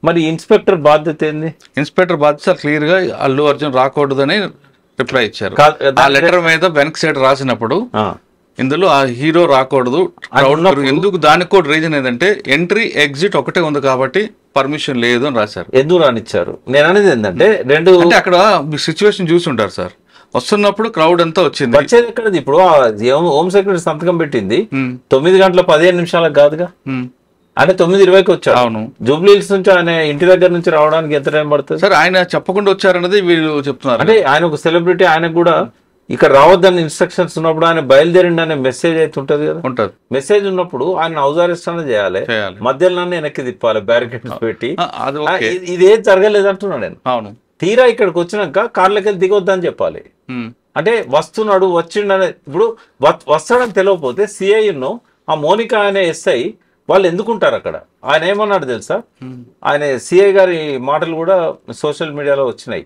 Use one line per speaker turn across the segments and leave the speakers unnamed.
మరి ఇన్స్పెక్టర్ బాధ్యత ఏంది?
ఇన్స్పెక్టర్ బాధ్యత క్లియర్ గా అల్లు అర్జున్ రాకూడదని రిప్లై ఇచ్చారు. ఆ లెటర్ మీద వెనక్ సైడ్ రాసినప్పుడు ఇందులో ఆ హీరో రాకూడదు ఎందుకు, దానికి కూడా రీజన్ ఏంటంటే ఎంట్రీ ఎగ్జిట్ ఒకటే ఉంది కాబట్టి పర్మిషన్ లేదు అని రాశారు.
ఎందుకు రానిచ్చారు నేను అనేది ఏంటంటే
అంటే అక్కడ సిచ్యువేషన్ చూసి ఉంటారు సార్, వస్తున్నప్పుడు క్రౌడ్ అంతా వచ్చింది.
వచ్చేది ఎక్కడది? ఇప్పుడు హోమ్ సెక్రటరీ సంతకం పెట్టింది 9:15 కాదుగా, అంటే 9:20కి వచ్చారు.
అవును,
జూబ్లీహిల్స్ నుంచి ఆయన ఇంటి దగ్గర నుంచి రావడానికి ఎంత టైం పడుతుంది
సార్? ఆయన చెప్పకుండా వచ్చారన్నది వీళ్ళు చెప్తున్నారు.
అంటే ఆయన ఒక సెలబ్రిటీ, ఆయనకు కూడా ఇక్కడ రావద్దని ఇన్స్ట్రక్షన్స్ ఉన్నప్పుడు ఆయన బయలుదేరిండి అనే మెసేజ్ అయితే ఉంటది కదా,
ఉంటది.
మెసేజ్ ఉన్నప్పుడు ఆయన హౌస్ అరెస్ట్ అనేది చేయాలి, మధ్యలో వెనక్కి తిప్పాలి బ్యారికేడ్స్ పెట్టి. ఇదేం జరగలేదు అంటున్నా నేను.
అవును,
తీరా ఇక్కడికి వచ్చినాక కార్లకి వెళ్ళి దిగొద్దని చెప్పాలి. అంటే వస్తున్నాడు వచ్చిండనే, ఇప్పుడు వస్తాడని తెలియకపోతే సిఐను ఆ మోనికా అనే ఎస్ఐ వాళ్ళు ఎందుకుంటారు అక్కడ? ఆయన ఏమన్నాడు తెలుసా? ఆయన సిఐ గారి మాటలు కూడా సోషల్ మీడియాలో వచ్చినాయి.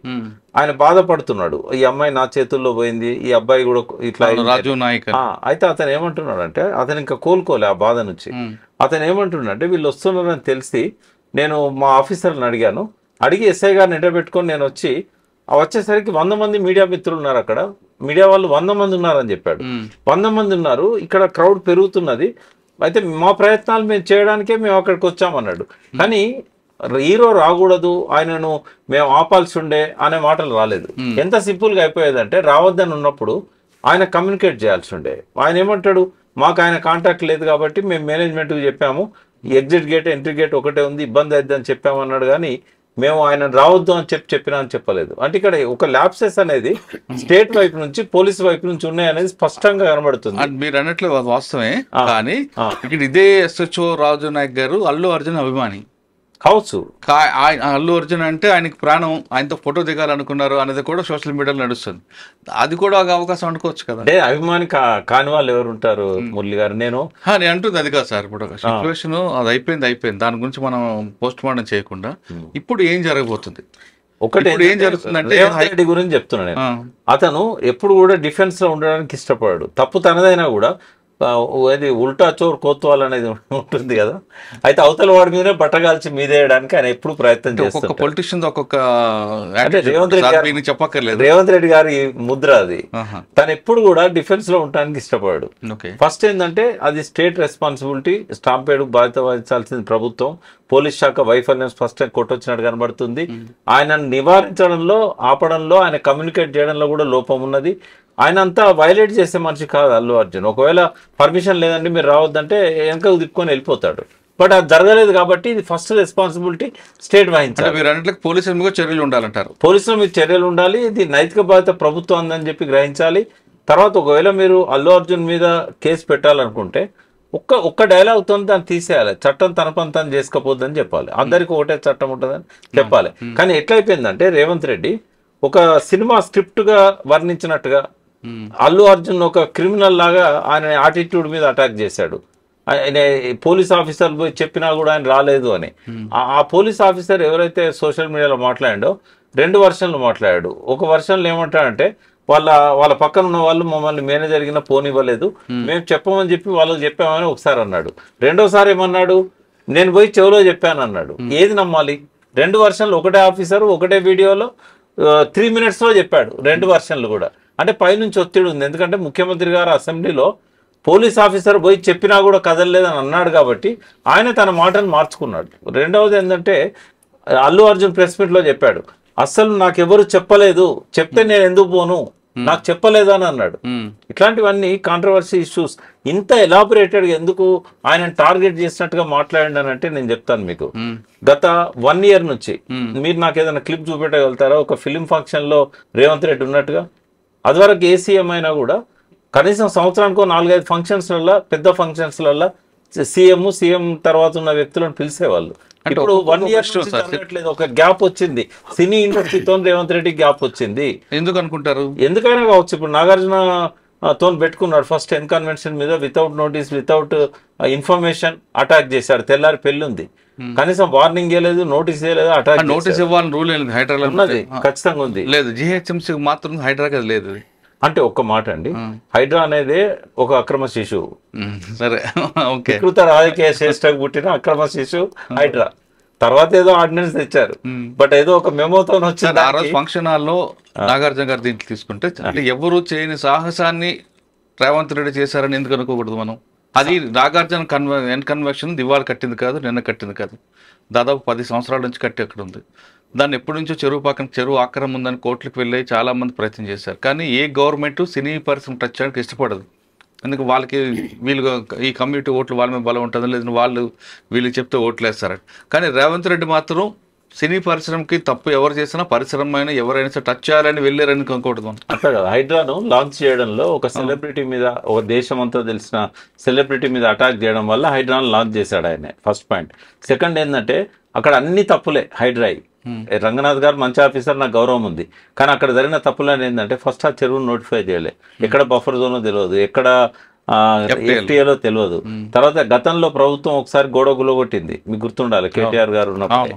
ఆయన బాధపడుతున్నాడు, ఈ అమ్మాయి నా చేతుల్లో పోయింది, ఈ అబ్బాయి కూడా ఇట్లా.
రాజు నాయక్
అయితే అతను ఏమంటున్నాడు అంటే, అతను ఇంకా కోలుకోలే ఆ బాధ నుంచి. అతను ఏమంటున్నాడు అంటే, వీళ్ళు వస్తున్నారని తెలిసి నేను మా ఆఫీసర్ని అడిగి ఎస్ఐ గారిని ఎండబెట్టుకొని నేను వచ్చేసరికి 100 మంది మీడియా మిత్రులు ఉన్నారు అక్కడ, మీడియా వాళ్ళు 100 మంది ఉన్నారని చెప్పాడు. 100 మంది ఉన్నారు, ఇక్కడ క్రౌడ్ పెరుగుతున్నది, అయితే మా ప్రయత్నాలు మేము చేయడానికే మేము అక్కడికి వచ్చామన్నాడు. కానీ హీరో రాకూడదు, ఆయనను మేము ఆపాల్సి ఉండే అనే మాటలు రాలేదు. ఎంత సింపుల్గా అయిపోయేదంటే, రావద్దని ఉన్నప్పుడు ఆయన కమ్యూనికేట్ చేయాల్సి ఉండే. ఆయన ఏమంటాడు, మాకు ఆయన కాంటాక్ట్ లేదు కాబట్టి మేము మేనేజ్మెంట్కి చెప్పాము, ఎగ్జిట్ గేట్ ఎంట్రీ గేట్ ఒకటే ఉంది, ఇబ్బంది అవుతుంది అని చెప్పామన్నాడు. కానీ మేము ఆయన రావద్దు అని చెప్పినా అని చెప్పలేదు. అంటే ఇక్కడ ఒక ల్యాప్సెస్ అనేది స్టేట్ వైపు నుంచి పోలీస్ వైపు నుంచి ఉన్నాయనేది స్పష్టంగా కనబడుతుంది.
మీరు అన్నట్లు వాస్తవమే, కానీ ఇక్కడ ఇదే ఎస్హెచ్ఓ రాజు నాయక్ గారు అల్లు అర్జున్ అభిమాని
కావచ్చు.
అల్లు అర్జున్ అంటే ఆయనకి ప్రాణం, ఆయనతో ఫోటో దిగాలనుకున్నారు అనేది కూడా సోషల్ మీడియాలో నడుస్తుంది. అది కూడా ఒక అవకాశం అనుకోవచ్చు కదా.
అంటే అభిమాని కాని వాళ్ళు ఎవరు ఉంటారు మురళి గారు? నేను
అంటుంది అది కాదు సార్. ఇప్పుడు ఒక సిచ్యువేషన్ అది అయిపోయింది, దాని గురించి మనం పోస్ట్ మార్టం చేయకుండా ఇప్పుడు ఏం జరగబోతుంది,
ఒకటి ఏం జరుగుతుందంటే రేవంత్ రెడ్డి గురించి చెప్తున్నా నేను. అతను ఎప్పుడు కూడా డిఫెన్స్ లో ఉండడానికి ఇష్టపడాడు. తప్పు తనదైనా కూడా అది ఉల్టా చోర్ కోత్వాల్ అనేది ఉంటుంది కదా, అయితే అవతల వాడి మీదనే బట్టగాల్చి మీదేయడానికి ఆయన ఎప్పుడు ప్రయత్నం చేస్తారు.
పొలిటిషియన్
అంటే రేవంత్ రెడ్డి గారి ముద్ర అది. తను ఎప్పుడు కూడా డిఫెన్స్ లో ఉండడానికి ఇష్టపడాడు. ఫస్ట్ ఏంటంటే అది స్టేట్ రెస్పాన్సిబిలిటీ, స్టాంపేడ్ బాధ్యత వహించాల్సింది ప్రభుత్వం. పోలీస్ శాఖ వైఫల్యం స్పష్టంగా కొట్టొచ్చినట్టు కనబడుతుంది. ఆయనను నివారించడంలో, ఆపడంలో, ఆయన కమ్యూనికేట్ చేయడంలో కూడా లోపం ఉన్నది. ఆయన అంతా వైలేట్ చేసే మనిషి కాదు అల్లు అర్జున్. ఒకవేళ పర్మిషన్ లేదంటే మీరు రావద్దంటే వెనక తిప్పుకొని వెళ్ళిపోతాడు. బట్ అది జరగలేదు కాబట్టి ఇది ఫస్ట్ రెస్పాన్సిబిలిటీ స్టేట్ వహించాలి.
మీరు అన్నట్లకి పోలీసుల మీద చర్యలు ఉండాలంటారు.
పోలీసుల మీద చర్యలు ఉండాలి. ఇది నైతిక బాధ్యత ప్రభుత్వం అందని చెప్పి గ్రహించాలి. తర్వాత ఒకవేళ మీరు అల్లు అర్జున్ మీద కేసు పెట్టాలనుకుంటే ఒక్క డైలాగ్తో దాన్ని తీసేయాలి. చట్టం తన పని తను చేసుకోపోద్దని చెప్పాలి. అందరికీ ఒకటే చట్టం ఉంటుందని చెప్పాలి. కానీ ఎట్లయిపోయిందంటే రేవంత్ రెడ్డి ఒక సినిమా స్క్రిప్ట్ గా వర్ణించినట్టుగా అల్లు అర్జున్ ఒక క్రిమినల్ లాగా ఆయన యాటిట్యూడ్ మీద అటాక్ చేశాడు. ఆయన పోలీస్ ఆఫీసర్ పోయి చెప్పినా కూడా ఆయన రాలేదు అని. ఆ పోలీస్ ఆఫీసర్ ఎవరైతే సోషల్ మీడియాలో మాట్లాడాడో 2 వర్షన్లు మాట్లాడాడు. ఒక వర్షన్లో ఏమంటాడంటే, వాళ్ళ పక్కన ఉన్న వాళ్ళు మమ్మల్ని మేనేజర్ కింద పోనివ్వలేదు, మేము చెప్పమని చెప్పి వాళ్ళకి చెప్పామని ఒకసారి అన్నాడు. రెండోసారి ఏమన్నాడు, నేను పోయి చెవులో చెప్పాను అన్నాడు. ఏది నమ్మాలి? 2 వర్షన్లు ఒకటే ఆఫీసర్ ఒకటే వీడియోలో 3 minutes లో చెప్పాడు. 2 వర్షన్లు కూడా. అంటే పైనుంచి ఒత్తిడి ఉంది. ఎందుకంటే ముఖ్యమంత్రి గారు అసెంబ్లీలో పోలీస్ ఆఫీసర్ పోయి చెప్పినా కూడా కదలలేదని అన్నాడు కాబట్టి ఆయన తన మాటను మార్చుకున్నాడు. రెండవది ఏంటంటే, అల్లు అర్జున్ ప్రెస్ మీట్ లో చెప్పాడు, అస్సలు నాకెవరు చెప్పలేదు, చెప్తే నేను ఎందుకు పోను, నాకు చెప్పలేదు అని అన్నాడు. ఇట్లాంటివన్నీ కాంట్రవర్సీ ఇష్యూస్. ఇంత ఎలాబొరేటెడ్ ఎందుకు ఆయన టార్గెట్ చేసినట్టుగా మాట్లాడండి నేను చెప్తాను మీకు. గత 1 year నుంచి మీరు నాకు ఏదైనా క్లిప్ చూపెట్టగలుగుతారా ఒక ఫిలిం ఫంక్షన్ లో రేవంత్ రెడ్డి ఉన్నట్టుగా? అది వరకు ఏ సీఎం అయినా కూడా కనీసం సంవత్సరానికో 4-5 ఫంక్షన్స్లలో, పెద్ద ఫంక్షన్స్లలో సీఎం తర్వాత ఉన్న వ్యక్తులను పిలిచేవాళ్ళు. ఇప్పుడు 1 year ఒక గ్యాప్ వచ్చింది. సినీ ఇండస్ట్రీతో రేవంత్ రెడ్డి గ్యాప్ వచ్చింది.
ఎందుకు అనుకుంటారు?
ఎందుకైనా కావచ్చు. ఇప్పుడు నాగార్జున తోని పెట్టుకున్నాడు ఫస్ట్ కన్వెన్షన్ మీద, without notice, without information attack చేశాడు. తెల్లారి పెళ్లి ఉంది, కనీసం వార్నింగ్ ఇవ్వలేదు, నోటీస్ ఇవ్వలేదు, అటాక్.
నోటీస్ ఇవ్వాలని రూల్ హైడ్రా
ఉన్నది, ఖచ్చితంగా ఉంది.
లేదు, జిహెచ్ఎంసీ మాత్రం హైడ్రా లేదు.
అంటే ఒక్క మాట అండి, హైడ్రా అనేది ఒక అక్రమ శిశువు.
సరే,
వికృత రాజకీయ శ్రేష్టకు పుట్టిన అక్రమ శిశువు హైడ్రా. తర్వాత ఏదో ఆర్డినెన్స్ తెచ్చారు, బట్ ఏదో ఒక మెమోతో వచ్చింది.
ఆ రోజు ఫంక్షన్ హాల్లో నాగార్జున గారు దీంట్లో తీసుకుంటే అంటే ఎవరు చేయని సాహసాన్ని రేవంత్ రెడ్డి చేశారని ఎందుకు అనుకోకూడదు మనం? అది నాగార్జున కన్వెన్షన్ దివాళ కట్టింది కాదు, నిన్న కట్టింది కాదు, దాదాపు 10 సంవత్సరాల నుంచి కట్టి అక్కడ ఉంది. దాన్ని ఎప్పటి నుంచో చెరువు పక్కన చెరువు ఆక్రమం ఉందని కోర్టులకు వెళ్ళి చాలా మంది ప్రయత్నం చేశారు. కానీ ఏ గవర్నమెంట్ సినీ పరిశ్రమ టచ్ చేయడానికి ఇష్టపడదు. ఎందుకు వాళ్ళకి వీళ్ళు ఈ కమ్యూనిటీ ఓట్లు వాళ్ళ మీద బలం ఉంటుంది, లేదంటే వాళ్ళు వీళ్ళు చెప్తే ఓట్లు వేస్తారని. కానీ రేవంత్ రెడ్డి మాత్రం సినీ పరిశ్రమకి తప్పు ఎవరు చేసినా పరిశ్రమ అయినా ఎవరైనా సరే టచ్ చేయాలని వెళ్ళారని అనుకోకూడదు.
అంతే కదా, హైడ్రాను లాంచ్ చేయడంలో ఒక సెలబ్రిటీ మీద, ఒక దేశం అంతా తెలిసిన సెలబ్రిటీ మీద అటాక్ చేయడం వల్ల హైడ్రాను లాంచ్ చేశాడు ఆయన, ఫస్ట్ పాయింట్. సెకండ్ ఏంటంటే అక్కడ అన్ని తప్పులే. హైడ్రాయి రంగనాథ్ గారు మంచి ఆఫీసర్, నాకు గౌరవం ఉంది, కానీ అక్కడ జరిగిన తప్పులని ఏంటంటే ఫస్ట్ ఆ చెరువును నోటిఫై చేయలే, ఎక్కడ బఫర్ జోనో తెలియదు, ఎక్కడ ఎఫ్టీఏలో తెలియదు. తర్వాత గతంలో ప్రభుత్వం ఒకసారి గోడ గులగొట్టింది, మీకు గుర్తుండాలి, కేటీఆర్ గారు ఉన్నప్పుడు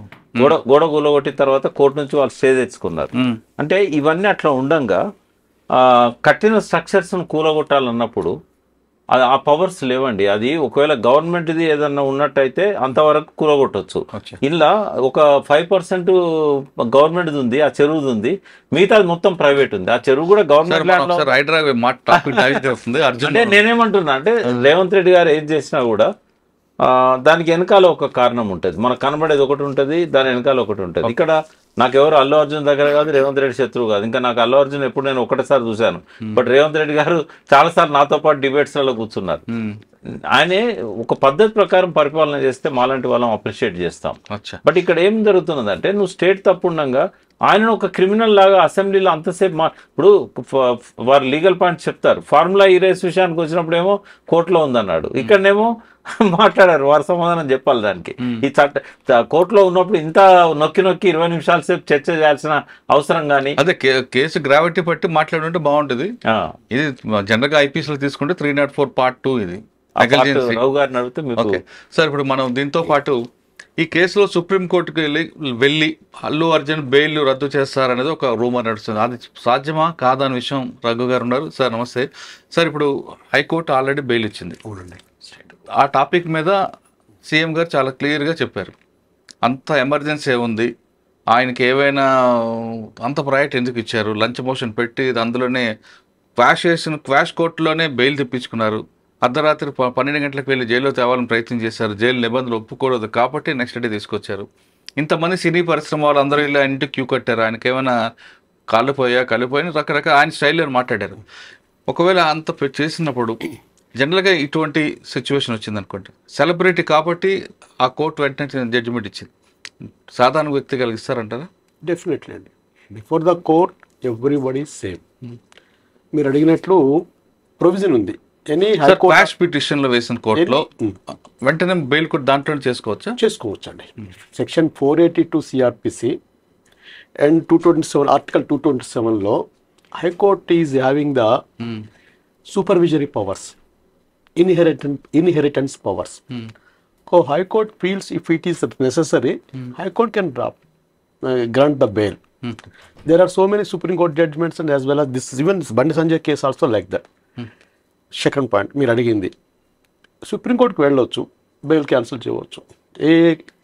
గోడ గులగొట్టిన తర్వాత కోర్టు నుంచి వాళ్ళు స్టే తెచ్చుకున్నారు. అంటే ఇవన్నీ అట్లా ఉండంగా కట్టిన స్ట్రక్చర్స్ను కూలగొట్టాలన్నప్పుడు ఆ పవర్స్ లేవండి. అది ఒకవేళ గవర్నమెంట్ది ఏదన్నా ఉన్నట్టయితే అంతవరకు కూలగొట్టవచ్చు. ఇలా ఒక 5% గవర్నమెంట్ది ఉంది, ఆ చెరువుది ఉంది, మిగతాది మొత్తం ప్రైవేట్ ఉంది. ఆ చెరువు కూడా గవర్నమెంట్ ల్యాండ్. అంటే నేనేమంటున్నా అంటే రేవంత్ రెడ్డి గారు ఏం చేసినా కూడా దానికి వెనకాల ఒక కారణం ఉంటుంది, మనకు కనబడేది ఒకటి ఉంటుంది, దాని వెనకాల ఒకటి ఉంటుంది. ఇక్కడ నాకెవరు అల్లు అర్జున్ దగ్గర కాదు, రేవంత్ రెడ్డి శత్రువు కాదు. ఇంకా నాకు అల్లు అర్జున్ ఎప్పుడు నేను ఒకటేసారి చూశాను, బట్ రేవంత్ రెడ్డి గారు చాలాసార్లు నాతో పాటు డిబేట్స్లలో కూర్చున్నారు. ఆయనే ఒక పద్ధతి ప్రకారం పరిపాలన చేస్తే మాలాంటి వాళ్ళం అప్రిషియేట్ చేస్తాం. బట్ ఇక్కడ ఏం జరుగుతున్నదంటే నువ్వు స్టేట్ తప్పుండగా ఆయనను ఒక క్రిమినల్ లాగా అసెంబ్లీలో అంతసేపు ఇప్పుడు వారు లీగల్ పాయింట్స్ చెప్తారు. ఫార్ములా ఈ రేస్ విషయానికి వచ్చినప్పుడు ఏమో కోర్టులో ఉందన్నాడు, ఇక్కడనేమో మాట్లాడారు, వారు సమాధానం చెప్పాలి దానికి. ఈ కోర్టులో ఉన్నప్పుడు ఇంత నొక్కి 20 నిమిషాల సేపు చర్చ చేయాల్సిన అవసరం కానీ,
అదే కేసు గ్రావిటీ పట్టి మాట్లాడుంటే బాగుంటుంది. ఇది జనరల్ గా ఐపీఎస్ లో తీసుకుంటే 304 Part 2 ఇది
రావు గారిని అడిగితే మీకు.
సార్ ఇప్పుడు మనం దీంతో పాటు ఈ కేసులో సుప్రీంకోర్టుకు వెళ్ళి అల్లు అర్జున్ బెయిల్ రద్దు చేస్తారనేది ఒక రూమర్ నడుస్తుంది. అది సాధ్యమా కాదా అనే విషయం రఘు గారు ఉన్నారు. సార్ నమస్తే సార్. ఇప్పుడు హైకోర్టు ఆల్రెడీ బెయిల్ ఇచ్చింది. ఆ టాపిక్ మీద సీఎం గారు చాలా క్లియర్గా చెప్పారు, అంత ఎమర్జెన్సీ ఏముంది, ఆయనకి ఏవైనా అంత ప్రయారిటీ ఎందుకు ఇచ్చారు, లంచ్ మోషన్ పెట్టి అందులోనే క్వాష్ కోర్టులోనే బెయిల్ తెప్పించుకున్నారు, అర్ధరాత్రి 12 గంటలకు వెళ్ళి జైల్లో తేవాలని ప్రయత్నం చేశారు, జైలు నిబంధనలు ఒప్పుకోలేదు కాబట్టి నెక్స్ట్ డే తీసుకొచ్చారు. ఇంతమంది సినీ పరిశ్రమ వాళ్ళందరూ ఇలా ఇంటికి క్యూ కట్టారు, ఆయనకి ఏమైనా కలిపోయినా రకరకాల ఆయన స్టైల్లో మాట్లాడారు. ఒకవేళ అంత చేసినప్పుడు జనరల్గా ఇటువంటి సిచ్యువేషన్ వచ్చింది అనుకోండి, సెలబ్రిటీ కాబట్టి ఆ కోర్టు వెంటనే జడ్జిమెంట్ ఇచ్చింది, సాధారణ వ్యక్తి కలిగిస్తారంటారా?
డెఫినెట్లీ అండి. Before the court everybody same. మీరు అడిగినట్లు ప్రొవిజన్ ఉంది.
క్వాష్ పిటిషన్ లో వేసిన కోర్టులో వెంటనే బెయిల్ కూడా దాంట్లో చేసుకోవచ్చు
అండి. సెక్షన్ 482 సిఆర్పిసి అండ్ 227 ఆర్టికల్ 227లో High Court is having the supervisory powers, inheritance powers. So High Court feels if it is necessary, High Court can grant the bail. There are so many Supreme Court judgments and as well as this, even Bandi Sanjay case also like that. Second point మీరు అడిగింది, సుప్రీంకోర్టుకు వెళ్ళవచ్చు, bail cancel చేయవచ్చు.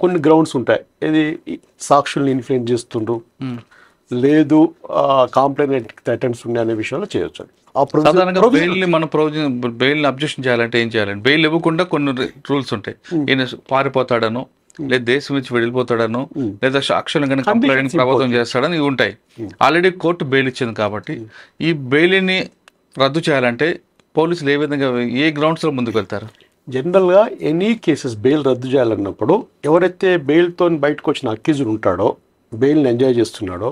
కొన్ని grounds ఉంటాయి, ఏది సాక్షుల్ని influence చేస్తుండ్రు, లేదు కాంప్లైంట్ థ్రెటన్స్ ఉన్నాయి అనే విషయంలో చేయొచ్చు.
బెయిల్ అబ్జెక్షన్ చేయాలంటే ఏం చేయాలంటే, బెయిల్ ఇవ్వకుండా కొన్ని రూల్స్ ఉంటాయి. ఈయన పారిపోతాడను, లేదా దేశం నుంచి వెళ్ళిపోతాడను, లేదా సాక్షులు కనుక కంప్లైంట్ ప్రభావితం చేస్తాడని ఇవి ఉంటాయి. ఆల్రెడీ కోర్టు బెయిల్ ఇచ్చింది కాబట్టి ఈ బెయిల్ని రద్దు చేయాలంటే పోలీసులు ఏ విధంగా ఏ గ్రౌండ్స్లో ముందుకు వెళ్తారు?
జనరల్గా ఎనీ కేసెస్ బెయిల్ రద్దు చేయాలన్నప్పుడు ఎవరైతే బెయిల్తో బయటకు వచ్చిన అక్యూజ్డ్ ఉంటాడో, బెయిల్ని ఎంజాయ్ చేస్తున్నాడో,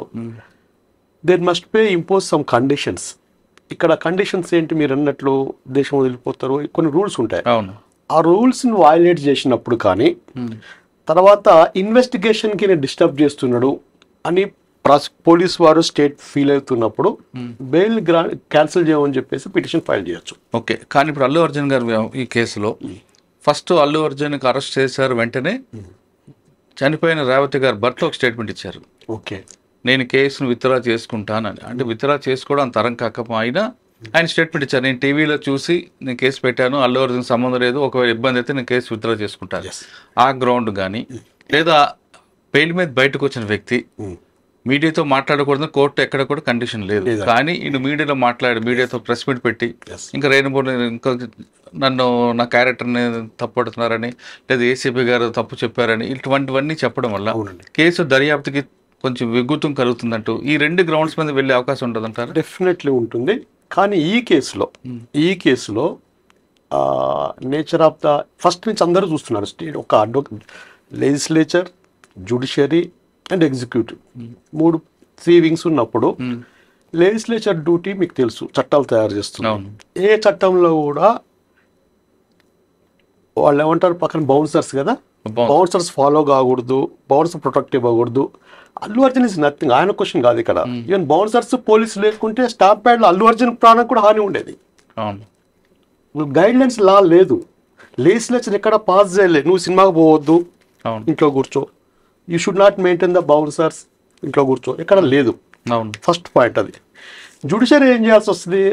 there must be impose some conditions. ఇక్కడ కండిషన్స్ ఏంటి, మీరు అన్నట్లు దేశం వదిలిపోతారు, కొన్ని రూల్స్ ఉంటాయి. ఆ రూల్స్ని వయలేట్ చేసినప్పుడు కానీ, తర్వాత ఇన్వెస్టిగేషన్కి నేను డిస్టర్బ్ చేస్తున్నాడు అని పోలీస్ వారు స్టేట్ ఫీల్ అవుతున్నప్పుడు బెయిల్ క్యాన్సిల్ చేయమని చెప్పేసి పిటిషన్ ఫైల్ చేయొచ్చు.
ఓకే, కానీ ఇప్పుడు అల్లు అర్జున్ గారు ఈ కేసులో ఫస్ట్ అల్లు అర్జున్కి అరెస్ట్ చేశారు, వెంటనే చనిపోయిన రేవతి గారు భర్త ఒక స్టేట్మెంట్ ఇచ్చారు.
ఓకే,
నేను కేసును విత్డ్రా చేసుకుంటానని. అంటే విత్డ్రా చేసుకోవడం అంత తరం కాకపోయినా ఆయన స్టేట్మెంట్ ఇచ్చారు, నేను టీవీలో చూసి నేను కేసు పెట్టాను, అల్లు అర్జున్ సంబంధం లేదు, ఒకవేళ ఇబ్బంది అయితే నేను కేసు విత్డ్రా చేసుకుంటాను. ఆ గ్రౌండ్ కానీ, లేదా బెయిల్ మీద బయటకు వచ్చిన వ్యక్తి మీడియాతో మాట్లాడకూడదని కోర్టు ఎక్కడ కూడా కండిషన్ లేదు. కానీ ఈయన మీడియాలో మీడియాతో ప్రెస్ మీట్ పెట్టి ఇంకా ఇంకా నా క్యారెక్టర్ని తప్పుడుతున్నారని లేదా ఏసీపీ గారు తప్పు చెప్పారని ఇటువంటివన్నీ చెప్పడం వల్ల కేసు దర్యాప్తుకి కొంచెం విగుతం కలుగుతుందంటూ ఈ 2 గ్రౌండ్స్ మీద వెళ్ళే అవకాశం ఉంటుందంటారు?
డెఫినెట్లీ ఉంటుంది. కానీ ఈ కేసులో నేచర్ ఆఫ్ ద ఫస్ట్ నుంచి అందరూ చూస్తున్నారు. స్టేట్ ఒక legislature, judiciary and executive 3 wings ఉన్నప్పుడు లెజిస్లేచర్ డ్యూటీ మీకు తెలుసు, చట్టాలు తయారు చేస్తున్నారు. ఏ చట్టంలో కూడా వాళ్ళు ఏమంటారు పక్కన బౌన్సర్స్ కదా, బౌన్సర్స్ ఫాలో కాకూడదు, బౌన్సర్ ప్రొటెక్టివ్ అవ్వకూడదు. అల్లు అర్జున్ ఇస్ నథింగ్, ఆయన క్వశ్చన్ కాదు ఇక్కడ. ఈవెన్ బౌన్సర్స్ పోలీసు లేకుంటే స్టాంప్ ప్యాడ్ లో అల్లు అర్జున్ ప్రాణం కూడా హాని ఉండేది. గైడ్ లైన్స్ లా లేదు, లెజిస్లేచర్ ఎక్కడ పాస్ చేయలేదు. నువ్వు సినిమాకి పోవద్దు, ఇంట్లో కూర్చో, you should not maintain the bouncers, ఇంట్లో కూర్చో, ఎక్కడ లేదు. ఫస్ట్ పాయింట్ అది. జ్యుడిషియరీ ఏం చేయాల్సి వస్తుంది?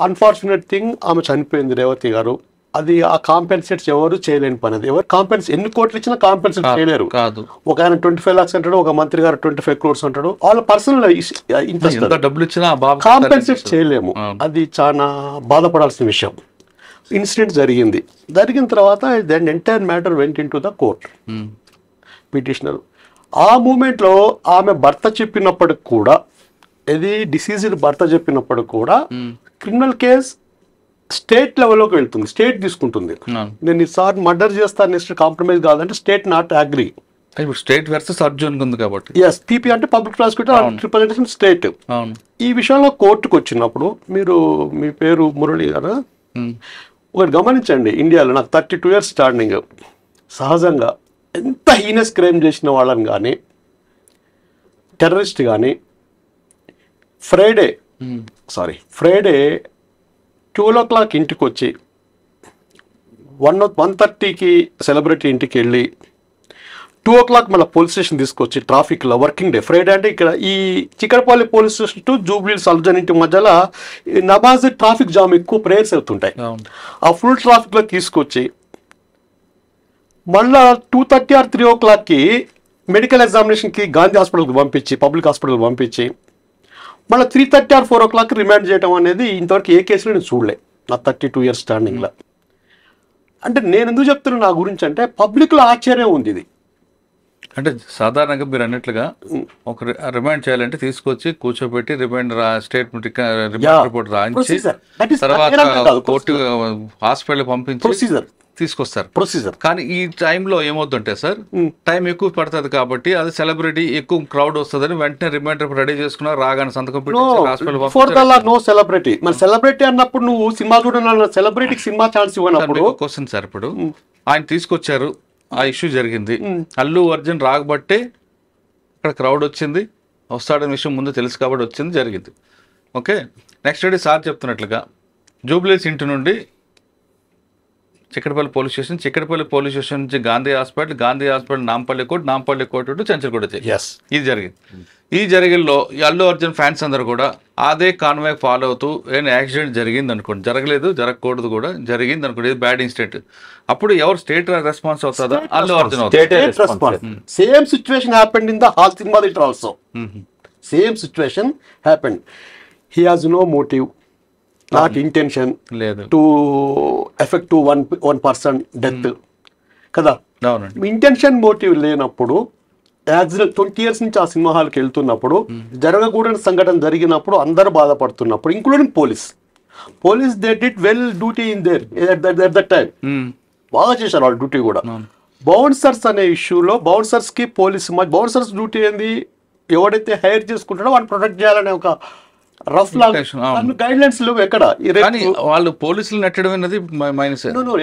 అన్ఫార్చునేట్ థింగ్, ఆమె చనిపోయింది రేవతి గారు. అది ఆ కాంపెన్సేట్స్ ఎవరు చేయలేని పని. అది ఎవరు ఎన్ని కోట్లు ఇచ్చినా కాంపెన్సేట్ చేయలేరు. ఒక ఆయన 25 lakhs అంటాడు, ఒక మంత్రి గారు 25 crores అంటాడు. వాళ్ళ పర్సనల్ ఇంట్రెస్ట్, కాంపెన్సేట్ చేయలేము. అది చాలా బాధపడాల్సిన విషయం. ఇన్సిడెంట్ జరిగిన తర్వాత then entire matter went in to the court. Petitioner ఆ మూమెంట్లో ఆమె భర్త చెప్పినప్పటికి కూడా, ఇది డిసీజ్డ్ భర్త చెప్పినప్పటికి కూడా క్రిమినల్ కేస్ స్టేట్ లెవెల్లోకి వెళ్తుంది, స్టేట్ తీసుకుంటుంది. నేను ఈసారి మర్డర్ చేస్తాను, నెక్స్ట్ కాంప్రమైజ్ కాదంటే స్టేట్ నాట్ అగ్రీ.
ఇప్పుడు స్టేట్ వర్సెస్ అర్జున్ ఉంది కాబట్టి
ఎస్, పీపీ అంటే పబ్లిక్ ప్రాసిక్యూటర్ రిప్రజెంటేషన్ స్టేట్. ఈ విషయంలో కోర్టుకు వచ్చినప్పుడు మీ పేరు మురళి గారు, ఒకటి గమనించండి, ఇండియాలో నాకు 32 years స్టాండింగ్. సహజంగా ఎంత హీనస్ క్రైమ్ చేసిన వాళ్ళని కానీ, టెర్రరిస్ట్ కానీ, ఫ్రైడే 12 o'clock ఇంటికి వచ్చి 1:30కి సెలబ్రిటీ ఇంటికి వెళ్ళి 2 o'clock మళ్ళీ పోలీస్ స్టేషన్ తీసుకొచ్చి ట్రాఫిక్లో వర్కింగ్ డే ఫ్రైడే అంటే ఇక్కడ ఈ Chikkadpally police station to Jubilee Hills అల్జన్ ఇంటి మధ్యలో నమాజ్ ట్రాఫిక్ జామ్ ఎక్కువ ప్రేయర్స్ అవుతుంటాయి. ఆ ఫుల్ ట్రాఫిక్లో తీసుకొచ్చి మళ్ళీ 2:30 or 3 o'clockకి మెడికల్ ఎగ్జామినేషన్కి గాంధీ హాస్పిటల్కి పంపించి, పబ్లిక్ హాస్పిటల్కి పంపించి మళ్ళీ 3:30 or 4 o'clock రిమాండ్ చేయడం అనేది ఇంతవరకు ఏ కేసులో నేను చూడలే నా 32 years స్టాండింగ్లో. అంటే నేను ఎందుకు చెప్తున్నా నా గురించి అంటే పబ్లిక్లో ఆశ్చర్యం ఉంది. ఇది
అంటే సాధారణంగా మీరు అన్నట్లుగా ఒక రిమాండ్ చేయాలంటే తీసుకొచ్చి కూర్చోబెట్టి రిమాండ్ స్టేట్మెంట్ రిపోర్ట్ రాయించి తర్వాత కోర్టు హాస్పిటల్ పంపించి తీసుకొస్తారు ప్రొసీజర్. కానీ ఈ టైంలో ఏమవుతుంటే సార్, టైం ఎక్కువ పడుతుంది కాబట్టి అది సెలబ్రిటీ ఎక్కువ క్రౌడ్ వస్తుందని వెంటనే రిమైండర్ రెడీ చేసుకున్నారు, రాగానే సంతకం పెట్టి
నో సెలబ్రిటీ. మరి సెలబ్రిటీ అన్నప్పుడు నువ్వు సినిమా చూడాలన్న సెలబ్రిటీకి సినిమా ఛాన్స్ ఇవ్వనప్పుడు
క్వశ్చన్ సార్. ఇప్పుడు ఆయన తీసుకొచ్చారు, ఆ ఇష్యూ జరిగింది, అల్లు అర్జున్ రాకబట్టే ఇక్కడ క్రౌడ్ వచ్చింది, వస్తాడనే విషయం ముందు తెలుసు కాబట్టి వచ్చింది, జరిగింది. ఓకే, నెక్స్ట్ డే సార్ చెప్తున్నట్లుగా జూబ్లీహిల్స్ ఇంటి నుండి చిక్కడపల్లి పోలీస్ స్టేషన్ నుంచి గాంధీ హాస్పిటల్ నాంపల్లి కోర్టు చెంచల్గూడ ఇది జరిగింది. ఈ జరిగిల్లో అల్లు అర్జున్ ఫ్యాన్స్ అందరూ కూడా అదే కాన్వాయ్ ఫాలో అవుతూ ఏమైనా యాక్సిడెంట్ జరిగింది అనుకోండి, జరగలేదు, జరగకూడదు కూడా, జరిగింది అనుకోండి, ఇది బ్యాడ్ ఇన్సిడెంట్, అప్పుడు ఎవరు స్టేట్ రెస్పాన్స్ అవుతుందా? అల్లు అర్జున్ అవుతుంది.
Same situation happened in the hall cinema theatre also. Same situation happened. He has no motive, not intention to effect to one person death కదా. ఇంటెన్షన్ మోటివ్ లేనప్పుడు యాక్సిడెంట్ 20 years నుంచి ఆ cinema హాల్కి వెళ్తున్నప్పుడు జరగకూడని సంఘటన జరిగినప్పుడు అందరూ బాధపడుతున్నప్పుడు including police they did well duty in there at that time. బాగా చేశారు వాళ్ళ డ్యూటీ కూడా. బౌన్సర్స్ అనే ఇష్యూలో బౌన్సర్స్ కి బౌన్సర్స్ డ్యూటీ ఏంది, ఎవడైతే హైర్ చేసుకుంటాడో వాడిని ప్రొటెక్ట్ చేయాలనే ఒక రఫ్ గైడ్ లైన్స్ లేవు ఎక్కడ.
వాళ్ళు పోలీసులు నెట్టడం అనేది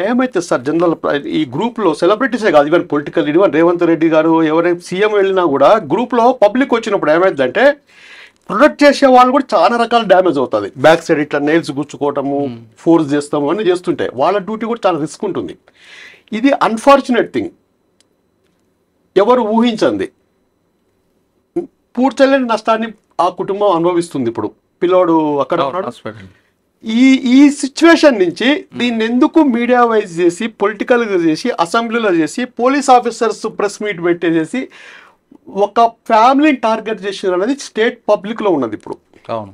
ఏమైతే సార్ జనరల్ ఈ గ్రూప్ లో సెలబ్రిటీసే కాదు, even political even Revanth Reddy గారు ఎవరైనా సీఎం వెళ్ళినా కూడా గ్రూప్ లో పబ్లిక్ వచ్చినప్పుడు ఏమైందంటే ప్రొటెక్ట్ చేసే వాళ్ళు కూడా చాలా రకాల డ్యామేజ్ అవుతుంది. బ్యాక్ సైడ్ ఇట్లా నెయిల్స్ గుచ్చుకోవటము, ఫోర్స్ చేస్తాము అన్నీ చేస్తుంటే వాళ్ళ డ్యూటీ కూడా చాలా రిస్క్ ఉంటుంది. ఇది అన్ఫార్చునేట్ థింగ్, ఎవరు ఊహించండి. పూడ్చలేని నష్టాన్ని ఆ కుటుంబం అనుభవిస్తుంది. ఇప్పుడు పిల్లోడు అక్కడ ఉన్నాడు. ఈ సిచ్యువేషన్ నుంచి దీన్ని ఎందుకు మీడియా వైజ్ చేసి, పొలిటికల్గా చేసి, అసెంబ్లీలో చేసి, పోలీస్ ఆఫీసర్స్ ప్రెస్ మీట్ పెట్టేసేసి ఒక ఫ్యామిలీని టార్గెట్ చేసిన అనేది స్టేట్ పబ్లిక్లో ఉన్నది ఇప్పుడు.
అవును.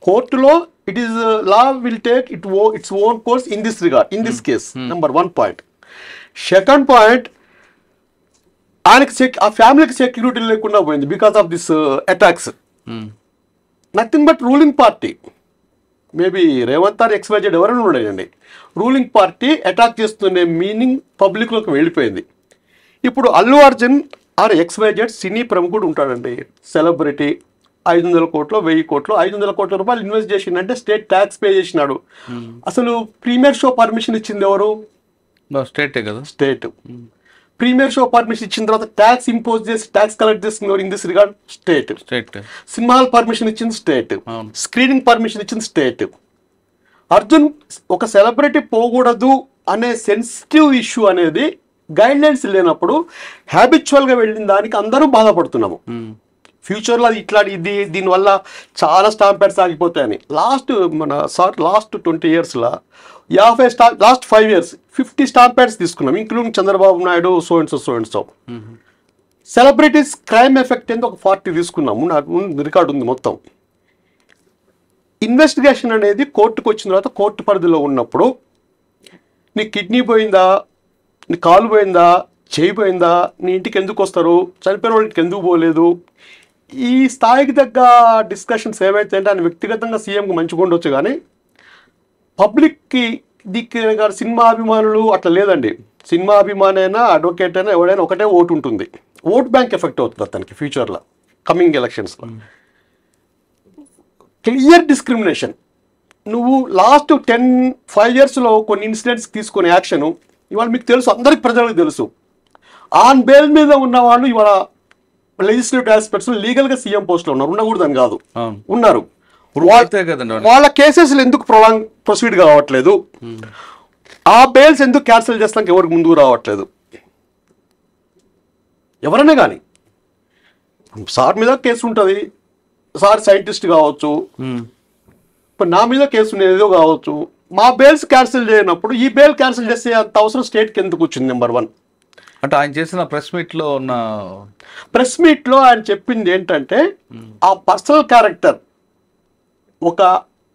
కోర్టులో it is law will take its own course in this regard, in this case. Number 1 point. Second point, ఆయనకి ఆ ఫ్యామిలీకి సెక్యూరిటీ లేకుండా పోయింది because of this attacks. Nothing but ruling party, maybe Revanth or XYZ ఎవరైనా ఉండేయండి, రూలింగ్ పార్టీ అటాక్ చేస్తుండే meaning పబ్లిక్లోకి వెళ్ళిపోయింది. ఇప్పుడు అల్లు అర్జున్ ఆర్ XYZ సినీ ప్రముఖుడు ఉంటాడండి, సెలబ్రిటీ, 500 కోట్లు 1000 కోట్లు 500 కోట్ల రూపాయలు ఇన్వెస్ట్ చేసిందంటే స్టేట్ ట్యాక్స్ పే చేసినాడు. అసలు ప్రీమియర్ షో పర్మిషన్ ఇచ్చింది ఎవరు?
స్టేటే కదా.
స్టేట్. ప్రీమియర్ షో పర్మిషన్ ఇచ్చిన తర్వాత ట్యాక్స్ ఇంపోజ్ చేసి ట్యాక్స్ కలెక్ట్ చేసింది ఎవరు? In this regard state. సినిమాల పర్మిషన్ ఇచ్చింది స్టేట్, స్క్రీనింగ్ పర్మిషన్ ఇచ్చింది స్టేట్. అర్జున్ ఒక సెలబ్రిటీ పోకూడదు అనే సెన్సిటివ్ ఇష్యూ అనేది గైడ్ లైన్స్ లేనప్పుడు హ్యాబిచువల్గా వెళ్ళిన దానికి అందరూ బాధపడుతున్నాము. ఫ్యూచర్లో అది దీనివల్ల చాలా స్టాంప్ ప్యాడ్స్ ఆగిపోతాయని. లాస్ట్ 20 yearsలో లాస్ట్ 5 years 50 స్టాంప్ ప్యాడ్స్ తీసుకున్నాం, including Chandrababu Naidu, so and so. Celebrities crime effect ఎంత ఒక 40 తీసుకున్నాము, నాకు రికార్డు ఉంది మొత్తం. ఇన్వెస్టిగేషన్ అనేది కోర్టుకు వచ్చిన తర్వాత కోర్టు పరిధిలో ఉన్నప్పుడు నీ కిడ్నీ పోయిందా, నీ కాలు పోయిందా, చేయి పోయిందా, నీ ఇంటికి ఎందుకు వస్తారు, చనిపోయిన వాళ్ళ ఇంటికి ఎందుకు పోలేదు, ఈ స్థాయికి తగ్గ డిస్కషన్స్ ఏవైతే అంటే ఆయన వ్యక్తిగతంగా సీఎంకి మంచిగా ఉండొచ్చు, కానీ పబ్లిక్కి గారు సినిమా అభిమానులు అట్లా లేదండి. సినిమా అభిమాని అయినా అడ్వకేట్ అయినా ఎవడైనా ఒకటే ఓటు ఉంటుంది. ఓట్ బ్యాంక్ ఎఫెక్ట్ అవుతుంది అతనికి ఫ్యూచర్లో కమింగ్ ఎలక్షన్స్లో. Clear discrimination. నువ్వు లాస్ట్ 5 yearsలో కొన్ని ఇన్సిడెంట్స్ తీసుకునే యాక్షను ఇవాళ మీకు తెలుసు, అందరికి ప్రజలకు తెలుసు. ఆన్ బెయిల్ మీద ఉన్న వాళ్ళు ఇవాళ లెజిస్లేటివ్ ఆస్పెక్ట్స్ లీగల్గా సీఎం పోస్ట్లో ఉన్నారు, ఉండకూడదని కాదు, ఉన్నారు. వాళ్ళ కేసెస్లు ఎందుకు ప్రొసీడ్ కావట్లేదు, ఆ బెయిల్స్ ఎందుకు క్యాన్సిల్ చేస్తానికి ఎవరికి ముందుకు రావట్లేదు? ఎవరైనా కానీ సార్ మీద కేసు ఉంటుంది, సార్ సైంటిస్ట్ కావచ్చు, ఇప్పుడు నా మీద కేసు ఉండేదో కావచ్చు, మా బెయిల్స్ క్యాన్సిల్ చేయనప్పుడు ఈ బెయిల్ క్యాన్సిల్ చేసే అంత అవసరం స్టేట్కి ఎందుకు వచ్చింది? నెంబర్ 1.
అంటే ఆయన చేసిన ప్రెస్
మీట్లో ఆయన చెప్పింది ఏంటంటే ఆ పర్సనల్ క్యారెక్టర్, ఒక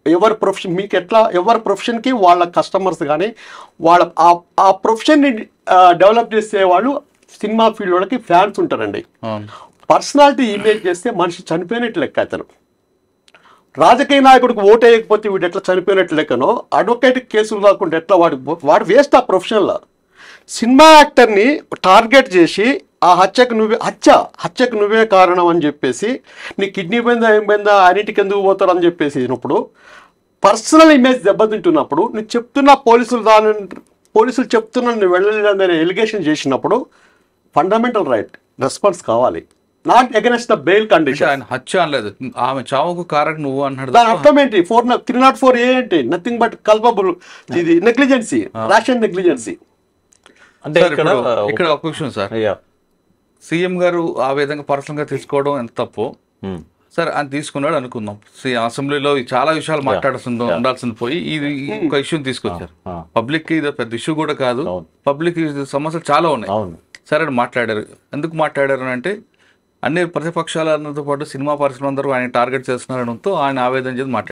ఎవరి ప్రొఫెషన్, మీకు ఎట్లా ఎవరి ప్రొఫెషన్కి వాళ్ళ కస్టమర్స్ కానీ వాళ్ళ ఆ ప్రొఫెషన్ని డెవలప్ చేసే వాళ్ళు సినిమా ఫీల్డ్ వాళ్ళకి ఫ్యాన్స్ ఉంటారండి. పర్సనాలిటీ ఇమేజ్ చేస్తే మనిషి చనిపోయినట్టు లెక్క. అతను రాజకీయ నాయకుడికి ఓటు వేయకపోతే వీడు ఎట్లా చనిపోయినట్టు లెక్కనో, అడ్వకేట్ కేసులు కాకుండా ఎట్లా వాడు వేస్ట్ ఆ ప్రొఫెషన్లో. సినిమా యాక్టర్ని టార్గెట్ చేసి ఆ హత్యకు నువ్వే కారణం అని చెప్పేసి, నీ కిడ్నీ పోయిందా ఏం పోయిందా అన్నింటికి ఎందుకు పోతారు అని చెప్పేసి ఇచ్చినప్పుడు, పర్సనల్ ఇమేజ్ దెబ్బతింటున్నప్పుడు, నువ్వు చెప్తున్న పోలీసులు చెప్తున్నా నువ్వు వెళ్ళలేదని ఎలిగేషన్ చేసినప్పుడు ఫండమెంటల్ రైట్ రెస్పాన్స్ కావాలి, not against the bail condition.
ఆయన హత్య అనలేదు, ఆమె చావుకు కారణం నువ్వు అన్నాడు.
దాని అర్థం ఏంటి? 304A ఏంటి? నథింగ్ బట్ కల్పబుల్, ఇది నెగ్లిజెన్సీ, రేషన్ నెగ్లిజెన్సీ.
అంటే ఇక్కడ ఒక విషయం సార్, సీఎం గారు ఆ విధంగా పర్సనల్ గా తీసుకోవడం ఎంత తప్పు. సరే ఆయన తీసుకున్నాడు అనుకుందాం, అసెంబ్లీలో చాలా విషయాలు ఉండాల్సింది పోయి ఇది ఒక ఇష్యూని తీసుకొచ్చారు. పబ్లిక్ కి ఇది పెద్ద ఇష్యూ కూడా కాదు, పబ్లిక్ సమస్యలు చాలా ఉన్నాయి. సరే మాట్లాడారు. ఎందుకు మాట్లాడారు అంటే అన్ని ప్రతిపక్షాలతో పాటు సినిమా పరిశ్రమ అందరూ ఆయన టార్గెట్ చేస్తున్నారనడంతో ఆయన ఆవేదన చేసి మాట్లాడారు.